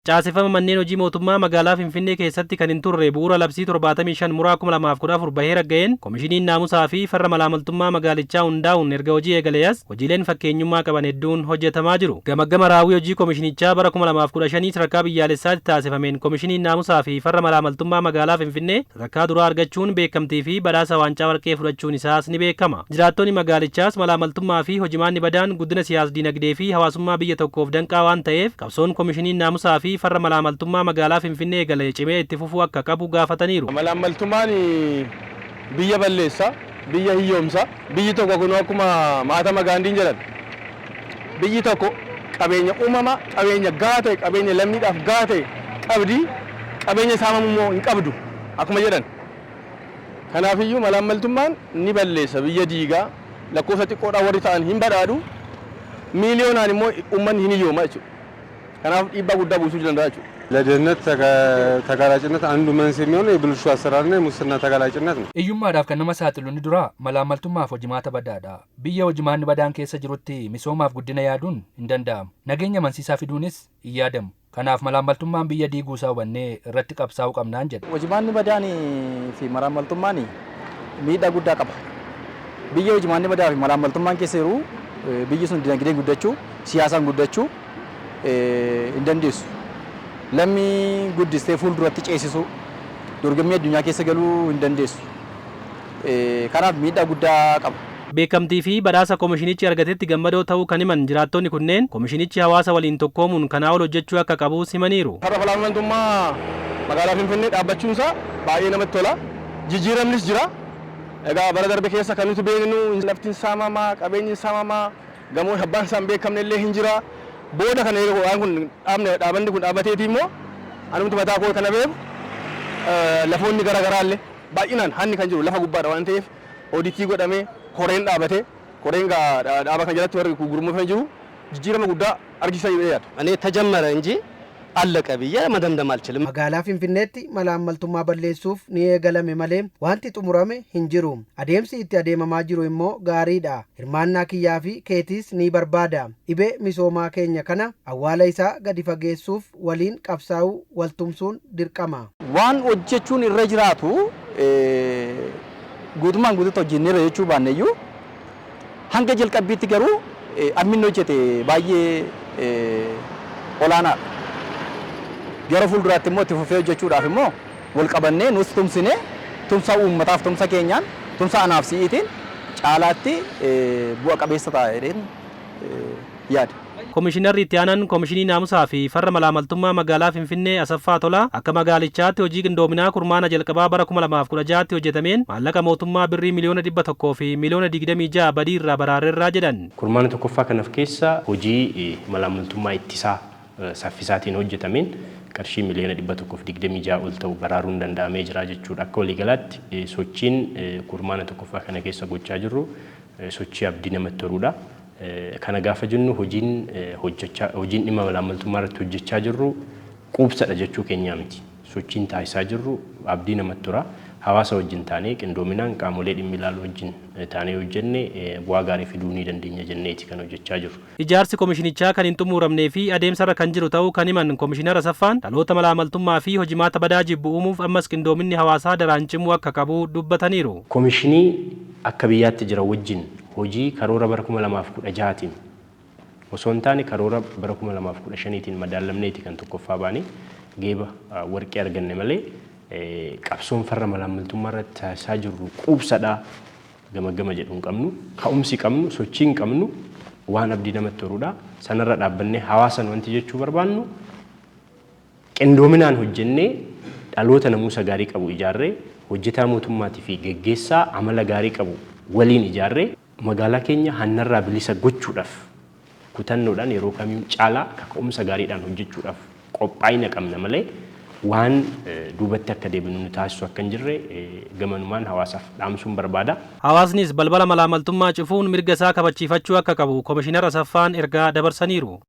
Caaseffama manneen hojii mootummaa magaalaa Finfinnee keessatti kan hin turre bu'uura labsii 75 muraa 2014 bahee ragga'een komishiniin naamusaa fi farra malaamaltummaa magaalichaa hundaa'uun erga hojii eegalees hojiileen fakkeenyummaa qaban hedduun hojjetamaa jiru. Gamaggama raawwii hojii komishinichaa bara 2015 sadarkaa biyyaalessaatti taasifameen komishiniin naamusaa fi farra malaamaltummaa magaalaa Finfinnee sadarkaa duraa argachuun beekamtii fi badhaasa waancaa warqee fudhachuun isaas ni beekama. Jiraattonni magaalichaas malaamaltummaa fi hojimaanni badaan guddina siyaas-dinagdee fi hawaasummaa biyya tokkoof danqaa waan ta'eef qabsoon komishiniin naamusaa fi farra malaamaltummaa magaalaa Finfinnee eegale cimee itti fufuu akka qabu gaafataniiru. Malaamaltummaan biyya balleessa, biyya hiyyoomsa, biyyi tokko kun akkuma Mahatma Gaandhiin jedhan biyyi tokko qabeenya uumamaa, qabeenya gahaa ta'e, qabeenya lammiidhaaf gahaa ta'e qabdi, qabeenya saamamu immoo hin qabdu akkuma jedhan. Kanaafiyyuu malaamaltummaan ni balleessa biyya diigaa, lakkoofsa xiqqoodhaan warri ta'an hin badhaadhu, miiliyoonaan immoo uummanni hin hiyyooma jechuudha. ከናፍ ዲባ ጉዳ ብዙ ጀንዳቹ ለደህንነት ተጋላጭነት አንዱ መንስኤ የሚሆነው የብልሹ አሰራርና የሙስና ተጋላጭነት ነው። እዩማዳፍ ከነማ ሳጥሉን ዱራ መላመልቱማፍ ወጅማተ በዳዳ ብየ ወጅማን በዳን ከሰ ጅሩቲ ሚሶማፍ ጉዲነ ያዱን እንደንዳም ነገኛ መንሲሳ ፊዱንስ እያደም ከናፍ መላመልቱማን ብየ ዲጉሳ ወኔ ረት ቀብሳው ቀምናን ጀ ወጅማን በዳኒ ፊ መላመልቱማኒ ሚዳ ጉዳ ቀባ ብየ ወጅማን በዳፊ መላመልቱማን ከሰሩ ብይሱን ዲነግዴ ጉዳቹ ሲያሳን ጉዳቹ indandeessu lammi guddistee fuulduratti ceesisu dorgommii addunyaa keessa galuu hin dandeessu. Kanaaf miidhaa guddaa qaba. Beekamtii fi badhaasa komishinichi argatetti gammadoo ta'uu kan himan jiraattonni kunneen komishinichi hawaasa waliin tokkoomuun kanaa ol hojjechuu akka qabu himaniiru. Farra malaamaltummaa magaalaa Finfinnee dhaabbachuun isaa baay'ee namatti tola. Jijjiiramnis jira. Egaa bara darbe keessa kan nuti beeknu laftiin saamamaa, qabeenyi saamamaa, gamoo abbaan isaan beekamne illee hin jira. Booda kana waan kun dhaabanni kun dhaabbateeti immoo anumti mataa koo kana beeku lafoonni garaagaraa illee baay'inaan hanni kan jiru lafa gubbaadha waan ta'eef ooditii godhamee koreen dhaabate koreen dhaaba kan jalatti warri gurmuufamee jiru jijjiirama guddaa argisiisa jedhee yaada. እኔ ተጀመረ እንጂ አለቀ ብዬ መደምደም አልችልም። magaalaa Finfinneetti malaamaltummaa balleessuuf ni eegalame malee wanti xumurame hin jiru. Adeemsi itti adeemamaa jiru immoo gaariidha. Hirmaannaa kiyyaa fi keetiis ni barbaada. Dhibee misoomaa keenya kana awwaala isaa gadi fageessuuf waliin qabsaa'uu waltumsuun dirqama. Waan hojjechuun irra jiraatu guutummaan guutuutti hojjenneera jechuu baanneyyuu hanga jalqabbiitti garuu amminni hojjete baay'ee olaanaadha. Gara fuulduraatti immoo itti fufee hojjechuudhaaf immoo wal qabannee nus tumsine tumsa uummataaf tumsa keenyaan tumsa anaaf si'iitiin caalaatti bu'a qabeessa ta'a jedheen yaada. Komishinarri itti aanan komishinii naamusaa fi farra malaamaltummaa magaalaa Finfinnee Asaffaa Tolaa akka magaalichaatti hojii qindoominaa kurmaana jalqabaa bara 2016tti hojjetameen maallaqa mootummaa birrii miliyoona 100 fi miliyoona 26 badii irraa baraareerraa jedhan. Kurmaana tokkoffaa kanaaf keessa hojii malaamaltummaa ittisaa saffisaatiin hojjetameen qarshii miliyoona 126 ol ta'u baraaruun danda'amee jira jechuudha. Akka waliigalaatti sochiin kurmaana tokkoffaa kana keessa gochaa jirru sochii abdii namatti toludha. Kana gaafa jennu hojiin dhimma malaamaltummaa irratti hojjechaa jirru quubsadha jechuu keenyaa miti. Sochiin taasisaa jirru abdii namatti tola. Hawaasa wajjin taanee qindoominaan qaamolee dhimmi ilaalu wajjin taanee hojjenne bu'aa gaarii fiduu ni dandeenya jenneeti kan hojjechaa jiru. Ijaarsi komishinichaa kan hin xumuramnee fi adeemsarra kan jiru ta'uu kan himan komishinara Asaffaan dhaloota malaamaltummaa fi hojimaata badaa jibbu uumuuf ammas qindoominni hawaasaa daraan cimuu akka qabu dubbataniiru. Komishinii akka biyyaatti jira wajjin hojii karoora bara 2016tiin osoo hin taane karoora bara 2015tiin madaalamneeti kan tokkoffaa baane geeba warqee arganne malee qabsoon farra malaamaltummaa irratti taasisaa jirru quubsadhaa gama jedhuun qabnu ka'umsi qabnu sochiin qabnu waan abdii namatti toludha. Sanarra dhaabbannee hawaasan wanti jechuu barbaannu qindoominaan hojjennee dhaloota namuusa gaarii qabu ijaarree hojjetaa mootummaatii fi geggeessaa amala gaarii qabu waliin ijaarree magaalaa keenya hannarraa bilisa gochuudhaaf kutannoodhaan yeroo kamiin caalaa kaka'umsa gaariidhaan hojjechuudhaaf qophaa'ina qabna malee waan duubatti akka deebinu nu taasisu akka hin jirre gamanumaan hawaasaaf dhaamsuun barbaada. Hawaasnis balbala malaamaltummaa cufuun mirga isaa kabachiifachuu akka qabu komishinara Asaffaan ergaa dabarsaniiru.